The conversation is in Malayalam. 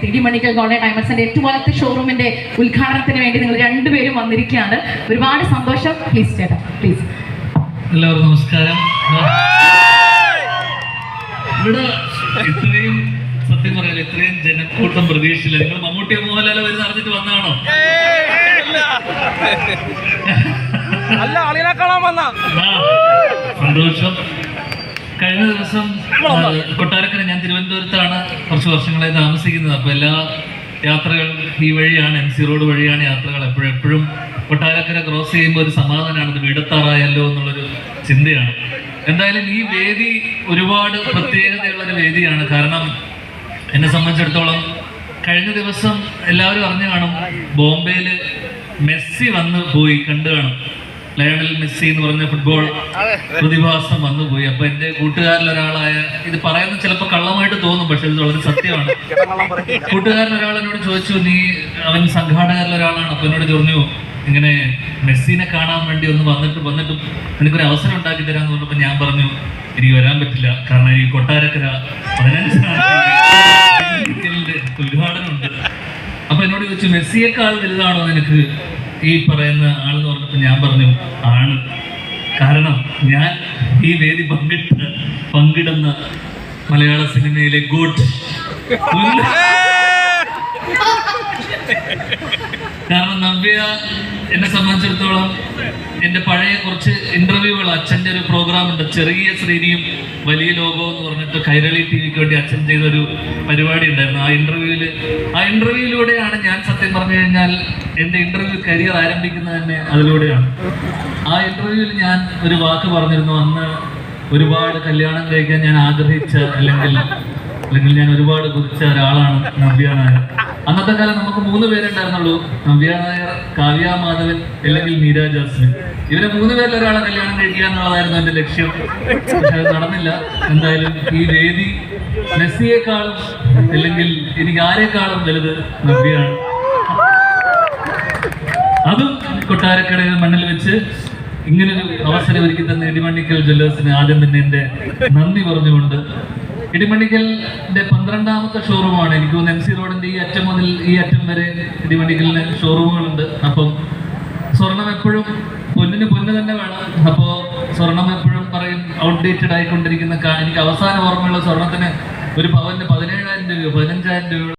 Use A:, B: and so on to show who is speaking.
A: തിരുമണിക്കൽ ഗോൾഡൻ ഡയമണ്ട്സിന്റെ ഏറ്റവും വലത്തെ ഷോറൂമിന്റെ ഉദ്ഘാടനത്തിന് വേണ്ടി നിങ്ങൾ രണ്ടുപേരും വന്നിരിക്കുകയാണ്. ഒരുപാട് സന്തോഷം. പ്ലീസ് ചേട്ടാ, പ്ലീസ്.
B: എല്ലാവർക്കും നമസ്കാരം. ഇവിടെ ഇത്രയും സത്യം പറയാൻ ഇത്രയും ജനക്കൂട്ടം പ്രതീക്ഷിച്ചില്ല. നിങ്ങൾ മമ്മൂട്ടി മോഹൻലാൽ വരുന്ന അറിഞ്ഞിട്ട് വന്നാണോ? സന്തോഷം. കഴിഞ്ഞ ദിവസം കൊട്ടാരക്കര, ഞാൻ തിരുവനന്തപുരത്താണ് കുറച്ച് വർഷങ്ങളായി താമസിക്കുന്നത്. അപ്പൊ എല്ലാ യാത്രകൾ ഈ വഴിയാണ്, MC റോഡ് വഴിയാണ് യാത്രകൾ. എപ്പോഴും കൊട്ടാരക്കര ക്രോസ് ചെയ്യുമ്പോൾ ഒരു സമാധാനമാണ്, വീടെത്താറായല്ലോ എന്നുള്ളൊരു ചിന്തയാണ്. എന്തായാലും ഈ വേദി ഒരുപാട് പ്രത്യേകതയുള്ളൊരു വേദിയാണ്. കാരണം എന്നെ സംബന്ധിച്ചിടത്തോളം കഴിഞ്ഞ ദിവസം എല്ലാവരും അറിഞ്ഞു കാണും, ബോംബെയിൽ മെസ്സി വന്ന് പോയി, കണ്ടു കാണും. ലയണൽ മെസ്സി എന്ന് പറഞ്ഞ ഫുട്ബോൾ പ്രതിഭാസം വന്നുപോയി. അപ്പൊ എന്റെ കൂട്ടുകാരിൽ ഒരാളായ, ഇത് പറയുന്നത് ചിലപ്പോൾ കള്ളമായിട്ട് തോന്നും, പക്ഷെ ഇത് വളരെ സത്യമാണ്. കൂട്ടുകാരൻ ഒരാൾ എന്നോട് ചോദിച്ചു, അവൻ സംഘാടകരിൽ ഒരാളാണ്. അപ്പൊ എന്നോട് പറഞ്ഞു, ഇങ്ങനെ മെസ്സിനെ കാണാൻ വേണ്ടി ഒന്ന് വന്നിട്ടും എനിക്കൊരു അവസരം ഉണ്ടാക്കി തരാന്ന് പറഞ്ഞപ്പോ ഞാൻ പറഞ്ഞു, എനിക്ക് വരാൻ പറ്റില്ല, കാരണം ഈ കൊട്ടാരക്കര 15 ഉദ്ഘാടനമുണ്ട്. അപ്പൊ എന്നോട് ചോദിച്ചു, മെസ്സിയേക്കാൾ വലുതാണോ നിനക്ക് ഈ പറയുന്ന ആളെന്ന് പറഞ്ഞപ്പോൾ ഞാൻ പറഞ്ഞു, ആണ്. കാരണം ഞാൻ ഈ വേദി പങ്കിടുന്ന മലയാള സിനിമയിലെ ഗോഡ്. കാരണം നവ്യ എന്നെ സംബന്ധിച്ചിടത്തോളം എൻ്റെ പഴയ കുറച്ച് ഇന്റർവ്യൂകൾ, അച്ഛൻ്റെ ഒരു പ്രോഗ്രാം ഉണ്ട്, ചെറിയ ശ്രീനിയും വലിയ ലോകവും എന്ന് പറഞ്ഞിട്ട് കൈരളി TVക്ക് വേണ്ടി അച്ഛൻ ചെയ്തൊരു പരിപാടി ഉണ്ടായിരുന്നു. ആ ഇന്റർവ്യൂയിലൂടെയാണ് ഞാൻ സത്യം പറഞ്ഞു കഴിഞ്ഞാൽ എൻ്റെ ഇന്റർവ്യൂ കരിയർ ആരംഭിക്കുന്നത് തന്നെ അതിലൂടെയാണ്. ആ ഇന്റർവ്യൂവിൽ ഞാൻ ഒരു വാക്ക് പറഞ്ഞിരുന്നു, അന്ന് ഒരുപാട് കല്യാണം കഴിക്കാൻ ഞാൻ ആഗ്രഹിച്ച അല്ലെങ്കിൽ ഞാൻ ഒരുപാട് കുതിച്ച ഒരാളാണ് നവ്യ നായർ. അന്നത്തെ കാലം നമുക്ക് 3 പേരുണ്ടായിരുന്നുള്ളൂ, നവ്യ നായർ, കാവ്യ മാധവൻ അല്ലെങ്കിൽ മീര ജാസ്മിൻ. ഇവരെ 3 പേരിൽ ഒരാളെ കല്യാണം കഴിക്കുക എന്നുള്ളതായിരുന്നു എൻ്റെ ലക്ഷ്യം. പക്ഷെ അത് നടന്നില്ല. എന്തായാലും ഈ വേദി മെസ്സിയെക്കാളും അല്ലെങ്കിൽ എനിക്ക് ആരെക്കാളും വലുത് നവ്യയാണ്. അതും കൊട്ടാരക്കടയിൽ മണ്ണിൽ വെച്ച് ഇങ്ങനൊരു അവസരം ഒരുക്കി തന്ന ഇടിമണ്ണിക്കൽ ജ്വല്ലേഴ്സിന് ആദ്യം തന്നെ എൻ്റെ നന്ദി പറഞ്ഞുകൊണ്ട്, ഇടിമണ്ണിക്കലിന്റെ 12ാമത്തെ ഷോറൂമാണ്. എനിക്ക് തോന്നുന്നു MC റോഡിന്റെ ഈ അറ്റം മുതൽ ഈ അറ്റം വരെ ഇടിമണ്ണിക്കലിന് ഷോറൂമുകളുണ്ട്. അപ്പം സ്വർണം എപ്പോഴും പൊന്നിന് പൊന്ന് തന്നെ വേണം. അപ്പോൾ സ്വർണം എപ്പോഴും പറയും ഔട്ട്ഡേറ്റഡ് ആയിക്കൊണ്ടിരിക്കുന്ന. എനിക്ക് അവസാന ഓർമ്മയുള്ള സ്വർണത്തിന് ഒരു പവന് 17,000 രൂപ 15,000 രൂപ